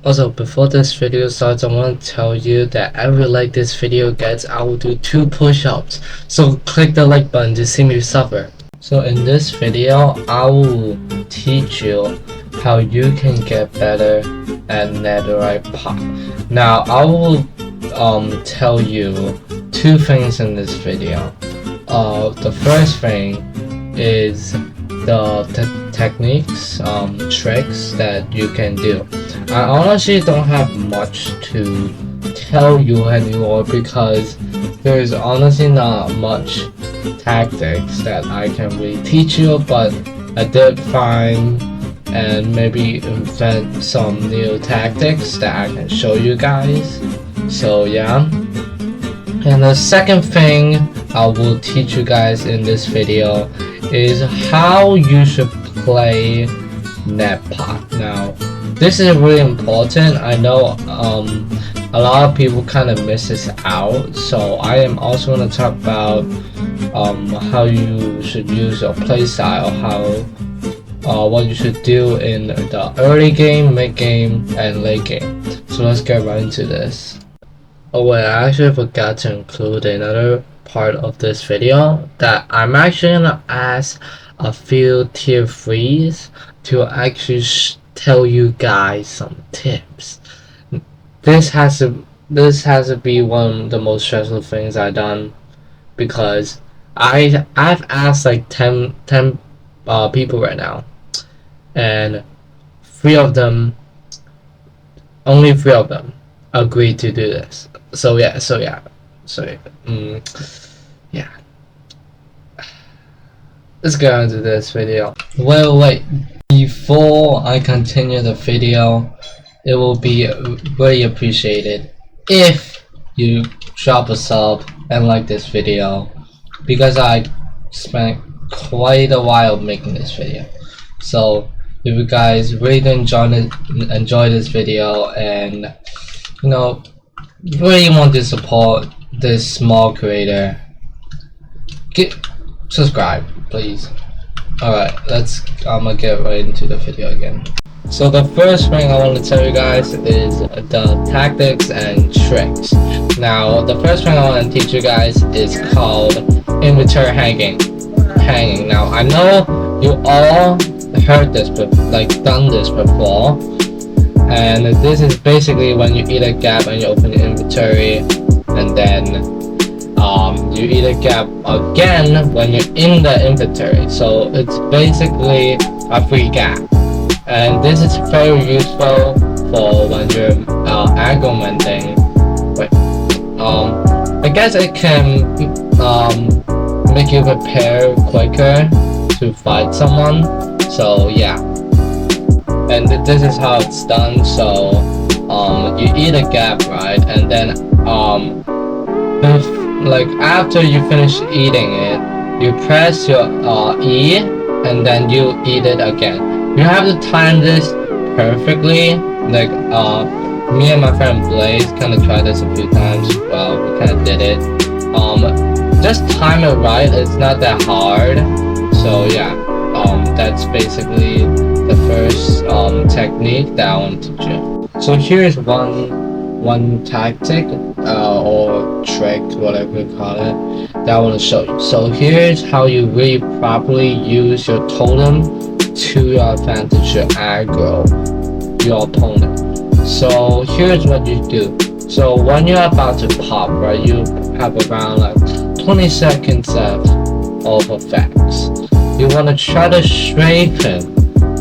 Also, before this video starts, I want to tell you that every like this video gets, I will do 2 push-ups. So click the like button to see me suffer. So in this video, I will teach you how you can get better at Netherite pop. Now, I will tell you 2 things in this video. The first thing is the techniques, tricks that you can do. I honestly don't have much to tell you anymore because there's honestly not much tactics that I can really teach you, but I did find and maybe invent some new tactics that I can show you guys. So yeah. And the second thing I will teach you guys in this video is how you should play NetPop. Now, this is really important. I know a lot of people kind of miss this out, so I am also going to talk about how you should use your playstyle, what you should do in the early game, mid game, and late game. So let's get right into this. Oh wait, I actually forgot to include another part of this video that I'm actually gonna ask a few tier 3s to actually tell you guys some tips. This has to be one of the most stressful things I've done, because I've asked like 10 people right now, and only 3 of them agreed to do this. So yeah. Let's go into this video. Wait. Before I continue the video, it will be really appreciated if you drop a sub and like this video, because I spent quite a while making this video. So if you guys really enjoy this video and really want to support this small creator, subscribe please. Alright, I'm gonna get right into the video again. So the first thing I want to tell you guys is the tactics and tricks. Now, the first thing I want to teach you guys is called inventory hanging. Now, I know you all heard this, done this before, and this is basically when you eat a gap and you open your inventory, and then you eat a gap again when you're in the inventory. So it's basically a free gap, and this is very useful for when you're aggrementing. I guess it can make you prepare quicker to fight someone. So yeah, and this is how it's done. So you eat a gap, right, and then after you finish eating it, you press your E, and then you eat it again. You have to time this perfectly. Me and my friend Blaze kind of tried this a few times. Well, we kind of did it. Just time it right. It's not that hard. So yeah, that's basically the first technique that I want to teach you. So here's one tactic or trick, whatever you call it, that I want to show you. So here's how you really properly use your totem to your advantage to aggro your opponent. So here's what you do. So when you're about to pop, right, you have around 20 seconds left of effects. You want to try to strafe him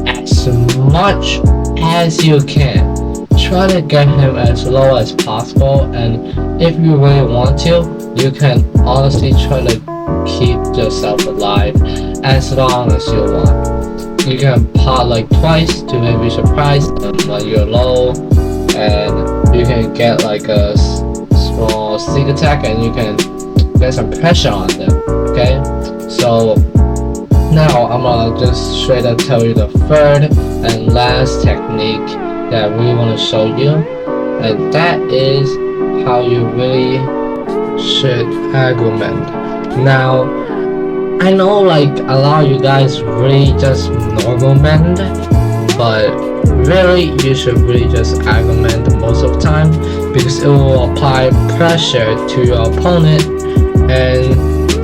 as much as you can. Try to get him as low as possible, and if you really want to, you can honestly try to keep yourself alive as long as you want. You can pop twice to maybe surprise them when you're low, and you can get a small sneak attack, and you can get some pressure on them. Okay, so now I'm gonna just straight up tell you the third and last technique that I really want to show you, and that is how you really should aggregate. Now, I know a lot of you guys really just normal mend, but really you should really just argument most of the time, because it will apply pressure to your opponent and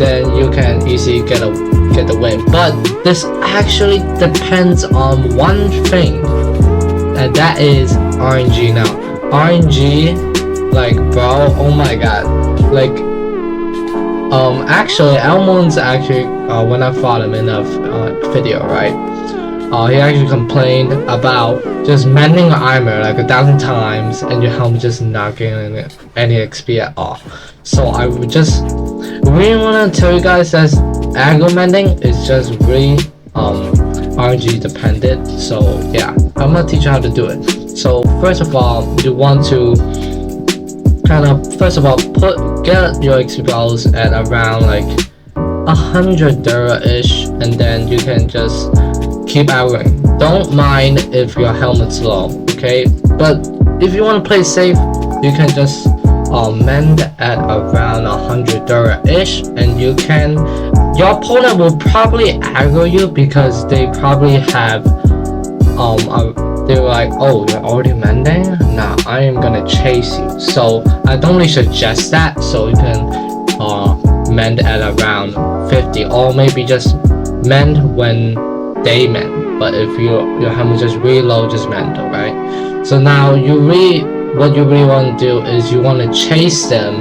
then you can easily get the win. But this actually depends on one thing, and that is RNG. Now RNG, like bro, oh my god, like actually Elmon's actually when I fought him in a video, right, he actually complained about just mending your armor like 1,000 times and your helmet just not getting any XP at all. So I would just really want to tell you guys that aggro mending is just really RNG dependent. So yeah, I'm gonna teach you how to do it. So first of all, you want to kind of get your XP balls at around like 100 Dura-ish, and then you can just keep aggroing. Don't mind if your helmet's low, okay? But if you want to play safe, you can just mend at around 100 Dura-ish, and your opponent will probably aggro you because they probably have they're like, oh, you're already mending? Nah, I am gonna chase you. So I don't really suggest that. So you can mend at around 50, or maybe just mend when they mend. But if your helmet is just really low, just mend, alright? So now what you really want to do is you want to chase them,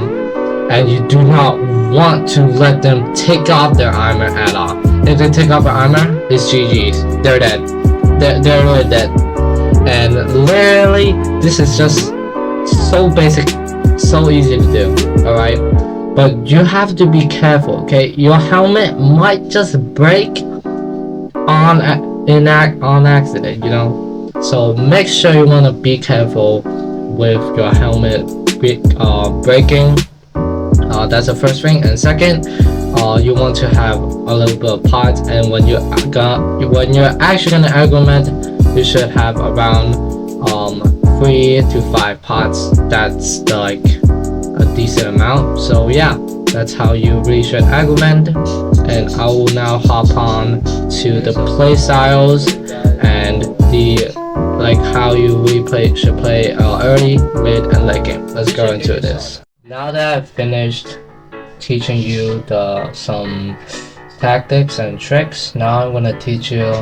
and you do not want to let them take off their armor at all. If they take off their armor, it's GG's. They're dead. They're really dead. And literally, this is just so basic, so easy to do, alright? But you have to be careful, okay? Your helmet might just break on accident, you know? So make sure you want to be careful with your helmet breaking. That's the first thing. And second, you want to have a little bit of pots, and when you're actually gonna argument, you should have around 3 to 5 pots. That's like a decent amount. So yeah, that's how you really should argument. And I will now hop on to the play styles and how you really should play early, mid, and late game. Let's go into this. Now that I've finished teaching you some tactics and tricks, now I'm gonna teach you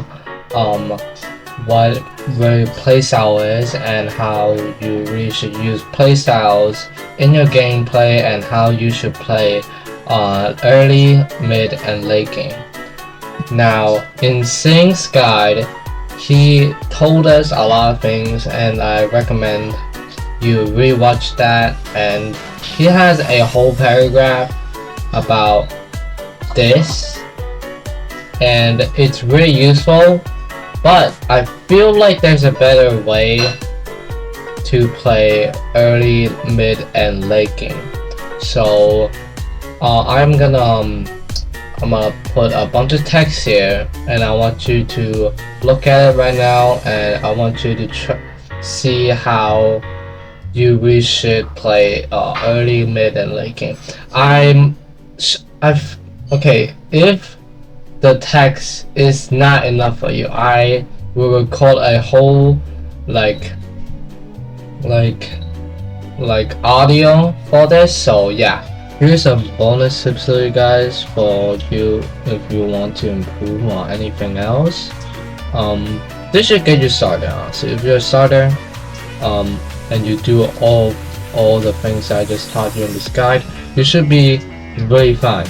what really playstyle is, and how you really should use playstyles in your gameplay, and how you should play early, mid, and late game. Now in Sing's guide, he told us a lot of things, and I recommend you rewatch that. And he has a whole paragraph about this, and it's really useful. But I feel like there's a better way to play early, mid, and late game. So I'm gonna put a bunch of text here, and I want you to look at it right now, and I want you to see how you really should play early, mid, and late game. Okay, if the text is not enough for you, I will record a whole like audio for this. So yeah, here's some bonus tips for you guys, for you if you want to improve or anything else. This should get you started. So if you're a starter and you do all the things I just taught you in this guide, you should be really fine.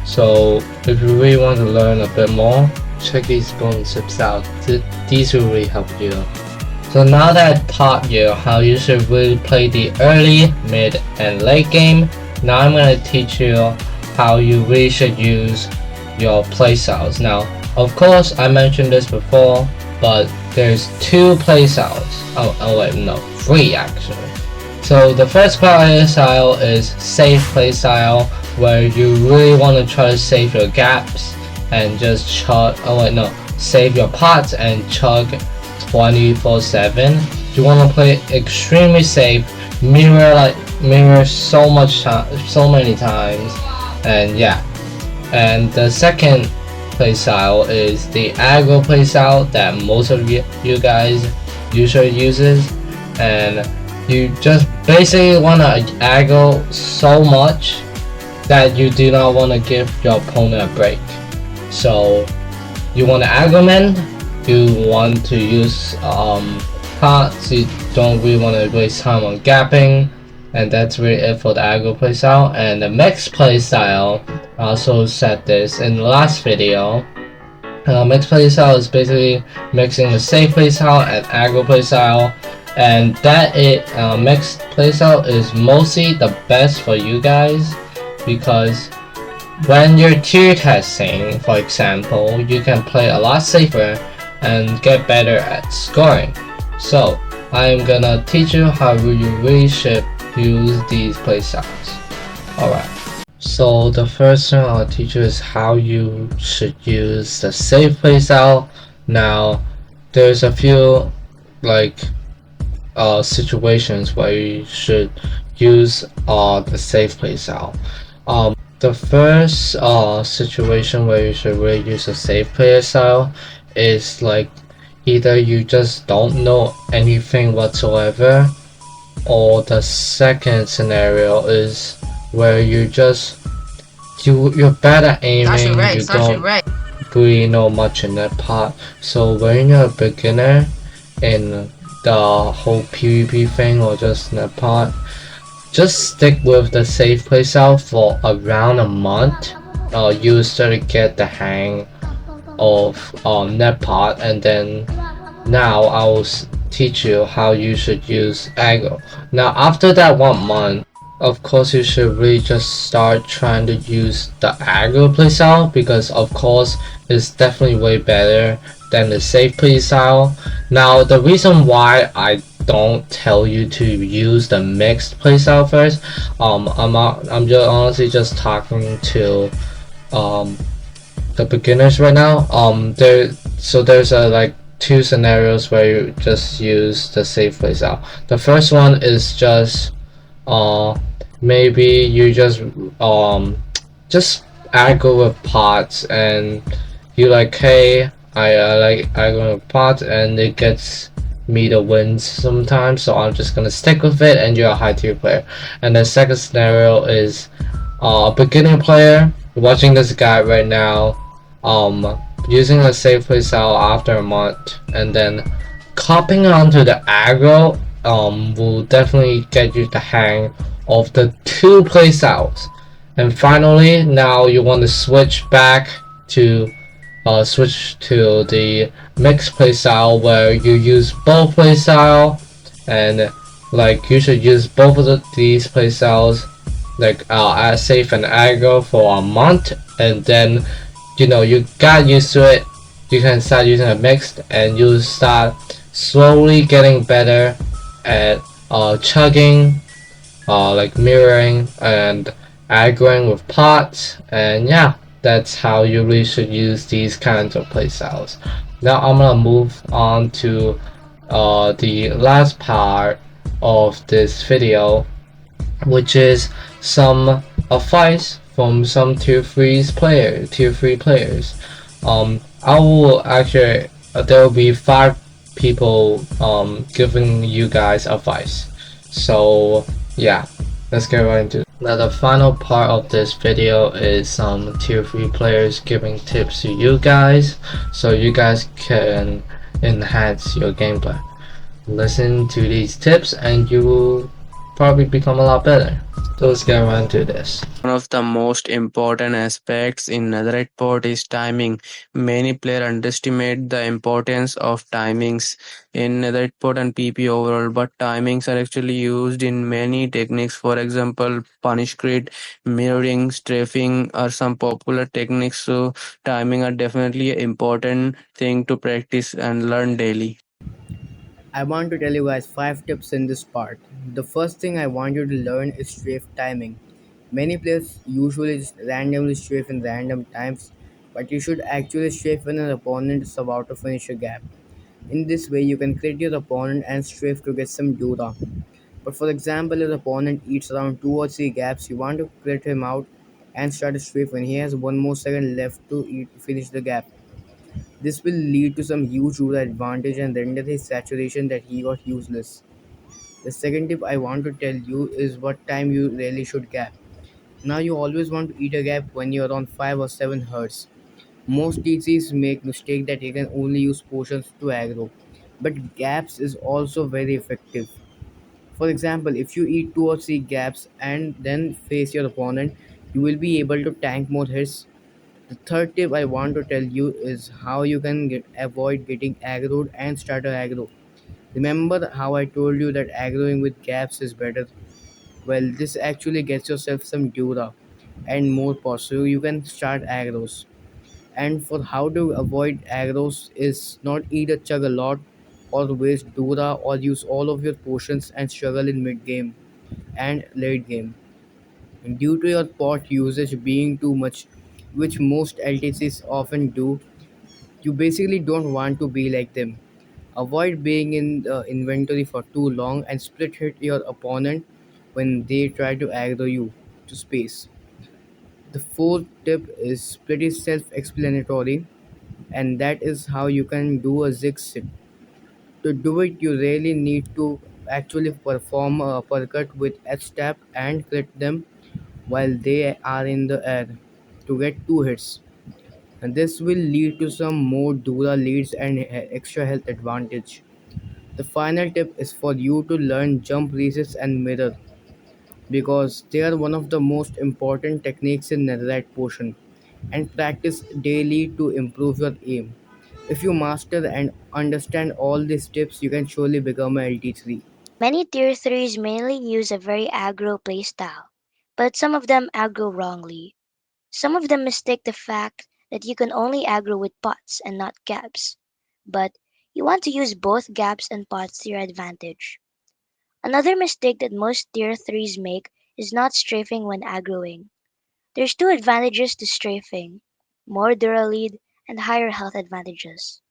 So if you really want to learn a bit more, check these bonus tips out. These will really help you. So now that I taught you how you should really play the early, mid, and late game, now I'm going to teach you how you really should use your playstyles. Now, of course, I mentioned this before, but there's 2 playstyles. Oh wait, no, 3 actually. So the first playstyle is safe playstyle, where you really want to try to save your gaps and just chug. Save your pots and chug 24/7. You want to play extremely safe, mirror so many times, and yeah. And the second playstyle is the aggro playstyle that most of you guys usually uses, and you just basically want to aggro so much that you do not want to give your opponent a break. So you want to aggro man, you want to use pots, you don't really want to waste time on gapping, and that's really it for the aggro playstyle. And the mix playstyle, I also said this in the last video. Mixed playstyle is basically mixing the safe playstyle and aggro playstyle, and mixed playstyle is mostly the best for you guys because when you're tier testing, for example, you can play a lot safer and get better at scoring. So I'm gonna teach you how you really should use these playstyles. Alright. So the first thing I'll teach you is how you should use the safe playstyle. Now there's a few situations where you should use the safe playstyle. The first situation where you should really use a safe playstyle is either you just don't know anything whatsoever, or the second scenario is where you're bad at aiming, you don't really know much in that part. So when you're a beginner in the whole PvP thing or just in that part, just stick with the safe playstyle for around a month. You start to get the hang of that part, and then now I will teach you how you should use aggro. Now after that 1 month, of course you should really just start trying to use the aggro playstyle, because of course it's definitely way better than the safe playstyle. Now the reason why I don't tell you to use the mixed playstyle first, I'm just honestly just talking to the beginners right now. There's two scenarios where you just use the safe playstyle. The first one is just maybe you just aggro with pots, and you hey, I aggro with pots and it gets me the wins sometimes, so I'm just gonna stick with it, and you're a high tier player. And the second scenario is a beginner player watching this guy right now, using a safe playstyle after a month, and then copying onto the aggro will definitely get you the hang of the two playstyles. And finally, now you want to switch back to the mixed playstyle, where you use both playstyle, and you should use both of these playstyles as safe and aggro for a month, and then you got used to it. You can start using a mixed, and you start slowly getting better at chugging, mirroring and aggroing with pots, and yeah, that's how you really should use these kinds of playstyles. Now I'm gonna move on to the last part of this video, which is some advice from some tier 3 players. I will actually there will be 5 people giving you guys advice. So yeah, let's get right into it. Now the final part of this video is some tier 3 players giving tips to you guys, so you guys can enhance your gameplay. Listen to these tips and you will probably become a lot better. So let's get right into this. One of the most important aspects in Netherite port is timing. Many players underestimate the importance of timings in Netherite port and PP overall, but timings are actually used in many techniques. For example, punish crit, mirroring, strafing are some popular techniques. So timing are definitely an important thing to practice and learn daily. I want to tell you guys 5 tips in this part. The first thing I want you to learn is strafe timing. Many players usually just randomly strafe in random times, but you should actually strafe when an opponent is about to finish a gap. In this way, you can crit your opponent and strafe to get some Dura. But for example, if the opponent eats around 2 or 3 gaps, you want to crit him out and start a strafe when he has 1 more second left to finish the gap. This will lead to some huge ruler advantage and render his saturation that he got useless. The second tip I want to tell you is what time you really should gap. Now you always want to eat a gap when you're on 5 or 7 hertz. Most DCs make mistake that you can only use potions to aggro, but gaps is also very effective. For example, if you eat 2 or 3 gaps and then face your opponent, you will be able to tank more hits. The third tip I want to tell you is how you can avoid getting aggroed and starter aggro. Remember how I told you that aggroing with gaps is better? Well, this actually gets yourself some Dura and more pots so you can start aggros. And for how to avoid aggros is not either chug a lot or waste Dura or use all of your potions and struggle in mid game and late game. Due to your pot usage being too much, which most LTCs often do, you basically don't want to be like them. Avoid being in the inventory for too long and split hit your opponent when they try to aggro you to space. The fourth tip is pretty self explanatory, and that is how you can do a zig sit. To do it, you really need to actually perform a uppercut with H tap and crit them while they are in the air to get two hits. And this will lead to some more Dura leads and extra health advantage. The final tip is for you to learn jump resets and mirror because they are one of the most important techniques in Netherite Potion and practice daily to improve your aim. If you master and understand all these tips, you can surely become a LT3. Many tier 3s mainly use a very aggro playstyle, but some of them aggro wrongly. Some of them mistake the fact that you can only aggro with pots and not gaps, but you want to use both gaps and pots to your advantage. Another mistake that most tier 3s make is not strafing when aggroing. There's two advantages to strafing: more dura lead and higher health advantages.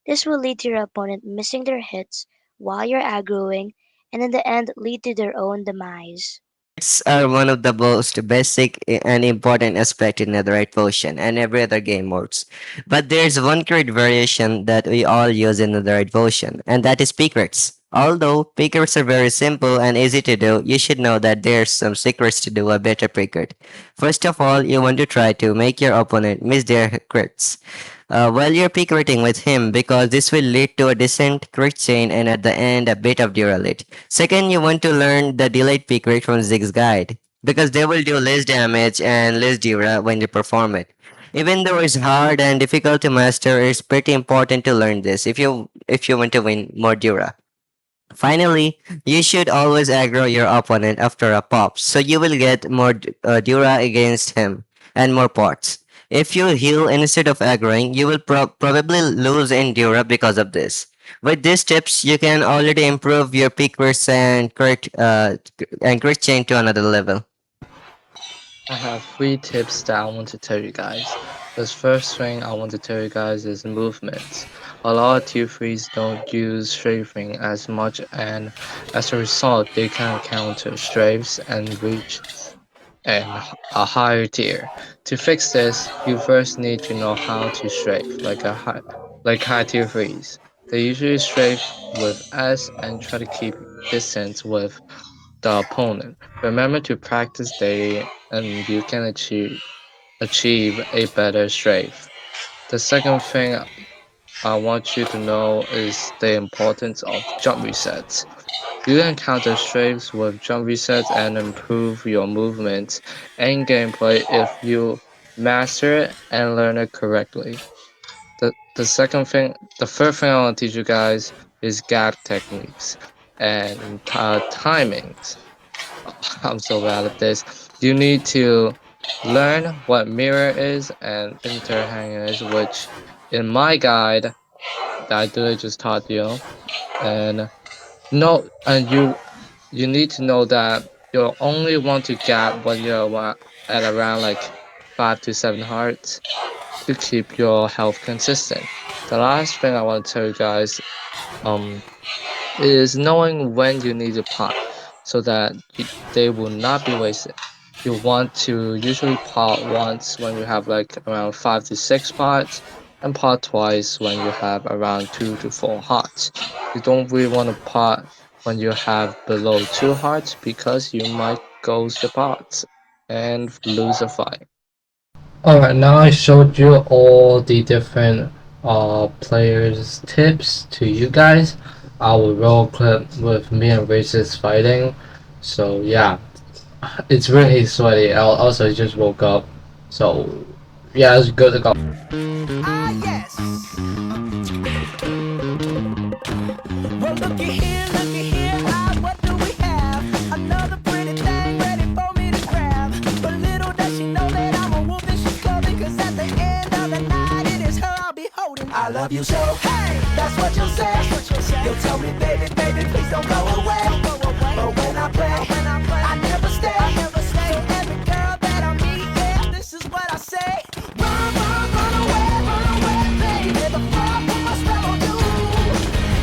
This will lead to your opponent missing their hits while you're aggroing and in the end lead to their own demise. Strats are one of the most basic and important aspect in Netherite Potion and every other game modes. But there's one great variation that we all use in Netherite Potion, and that is secrets. Although secrets are very simple and easy to do, you should know that there's some secrets to do a better secret. First of all, you want to try to make your opponent miss their crits while you're picketing with him because this will lead to a decent crit chain and at the end a bit of duralit. Second, you want to learn the delayed pick rate from Zig's guide because they will do less damage and less dura when you perform it. Even though it's hard and difficult to master, it's pretty important to learn this if you want to win more dura. Finally, you should always aggro your opponent after a pop, so you will get more Dura against him and more pots. If you heal instead of aggroing, you will probably lose in Dura because of this. With these tips, you can already improve your peak burst and crit chain to another level. I have three tips that I want to tell you guys. The first thing I want to tell you guys is movements. A lot of tier 3s don't use strafing as much, and as a result, they can counter strafes and reach a higher tier. To fix this, you first need to know how to strafe like high tier 3s. They usually strafe with S and try to keep distance with the opponent. Remember to practice daily and you can achieve a better strafe. The second thing I want you to know is the importance of jump resets. You can counter strafes with jump resets and improve your movements and gameplay if you master it and learn it correctly. The third thing I want to teach you guys is gap techniques and timings. I'm so bad at this. You need to learn what mirror is and interhang is, which in my guide that I did just taught you. And no, and you need to know that you only want to gap when you're at around like 5 to 7 hearts to keep your health consistent. The last thing I want to tell you guys um is knowing when you need to pot so that they will not be wasted. You want to usually pot once when you have like around 5 to 6 pots, and pot twice when you have around 2 to 4 hearts. You don't really want to pot when you have below 2 hearts because you might ghost the pots and lose a fight. Alright, now I showed you all the different players tips to you guys. I will roll clip with me and Racist fighting. So yeah, it's really sweaty. I also just woke up. So yeah, it's good to go. Ah, yes. Well, looky here, ah, what do we have? Another pretty thing ready for me to grab. But little does she know that I'm a wolf and she's clothing. Cause at the end of the night, it is her I'll be holding. I love you so, hey, that's what you'll say. You'll tell me, baby, baby, please don't go away. But when I play, I never stay. So every girl that I meet, yeah, this is what I say. Run, run away, baby. The fire put my spell on you.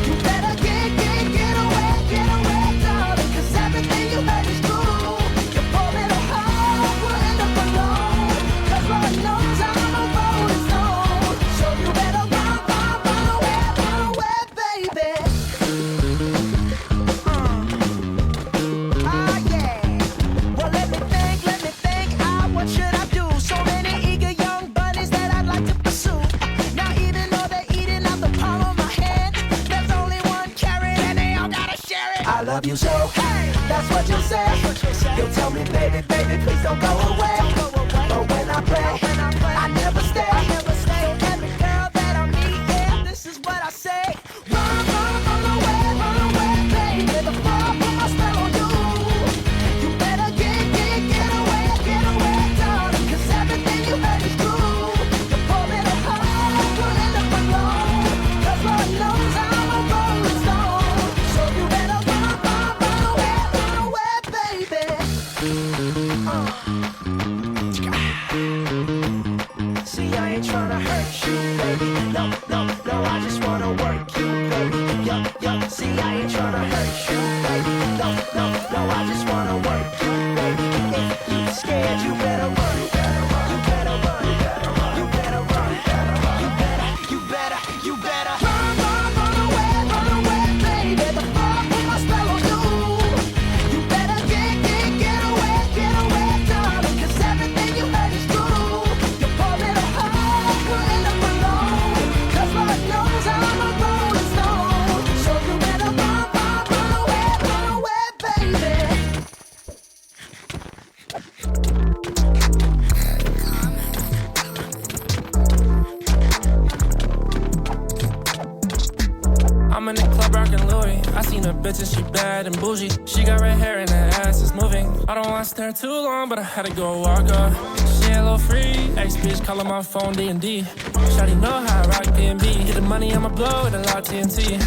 You better get away, darling. Cause everything you heard is true. Your poor little heart will end up alone. Cause Lord knows I'm a rolling stone. So you better run away, baby. Ah, yeah. Well, let me think. Ah, what should I do? So many eager young bunnies that I'd like to pursue. Now, even though they're eating out the palm of my hand, there's only one carrot and they all gotta share it. I love you so, hey, that's what you'll say. You'll tell me, baby, please don't go away. But when I play, I never stay. So every girl that I meet, yeah, this is what I say. Run away, baby. The fire put my spell on you. You better get away, darling. Cause everything you heard is true. Your poor little heart will end up alone. Cause Lord knows I'm a rolling stone. So you better run away, baby. See, I ain't tryna hurt you, baby. No, I just wanna work you, baby. Yup. See, I ain't tryna hurt you, baby. No, I just wanna work you, baby. If you scared, you better run. You better run. You better run. You better run. You better run away, baby. The fire put my spell on you. You better get away, darling. Cause everything you heard is true. Your poor little heart will end up alone. Cause Lord knows I'm a rolling stone. So you better run away, baby. I'm in the club rockin' Louis. I seen a bitch and she bad and bougie. She got red hair and her ass is moving. I don't want to stare too long, but I had to go walk up. She a little free. Ex-bitch calling my phone D&D. Shawty know how I rock D&B. Get the money, I'ma blow it a lot TNT.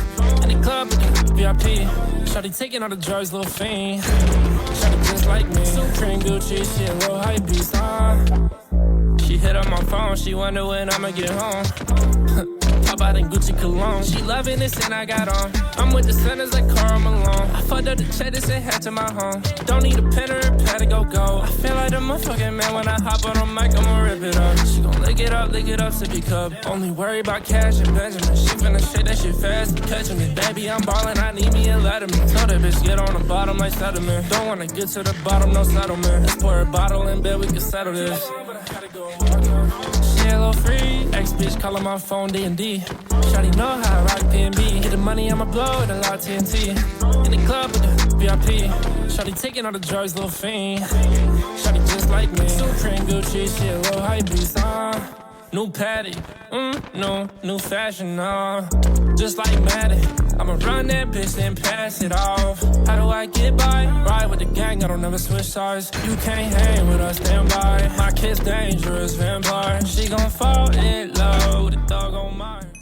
In the club with the VIP. Shawty taking all the drugs, little fiend. Shawty just like me. Supreme Gucci, she a little hype beast, She hit up my phone, she wonder when I'ma get home. Pop out in Gucci cologne. She loving this and I got on. I'm with the centers like Carl Malone. I fucked up the check and said head to my home. Don't need a pen or a pad to go. I feel like a motherfucking man when I hop on the mic, I'ma rip it up. She gon' lick it up, sippy cup. Only worry about cash and Benjamin. She finna shake that shit fast and catching me. Baby, I'm ballin', I need me a letterman. Tell that bitch get on the bottom like settlement. Don't wanna get to the bottom, no settlement. Let's pour a bottle in bed, we can settle this. She a little free. Ex-bitch calling my phone D&D. Shawty know how I rock D&B. Get the money, I'ma blow it a lot TNT. In the club with the VIP. Shawty taking all the drugs, little fiend. Shawty just like me. Supreme Gucci, she a little hype beast, New patty, no, new fashion, just like Maddie. I'ma run that bitch and pass it off. How do I get by? Ride with the gang, I don't never switch sides. You can't hang with us, stand by. My kid's dangerous, vampire. She gon' fall in love with a dog on mine.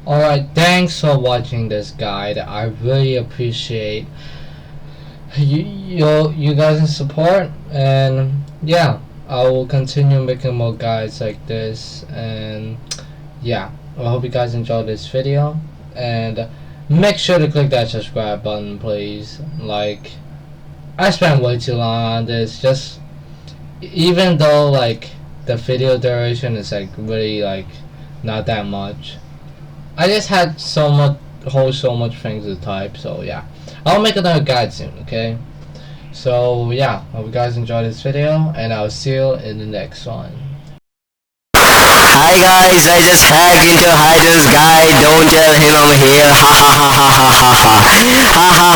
Alright, thanks for watching this guide. I really appreciate you guys' support, and yeah, I will continue making more guides like this, and yeah, I hope you guys enjoyed this video, and make sure to click that subscribe button, please. Like, I spent way too long on this, even though like the video duration is like really like not that much. I just had so much things to type, so yeah. I'll make another guide soon, okay? So yeah, hope you guys enjoyed this video, and I'll see you in the next one. Hi guys, I just hacked into Hydra's guy. Don't tell him I'm here. Ha ha ha ha ha ha ha. Ha ha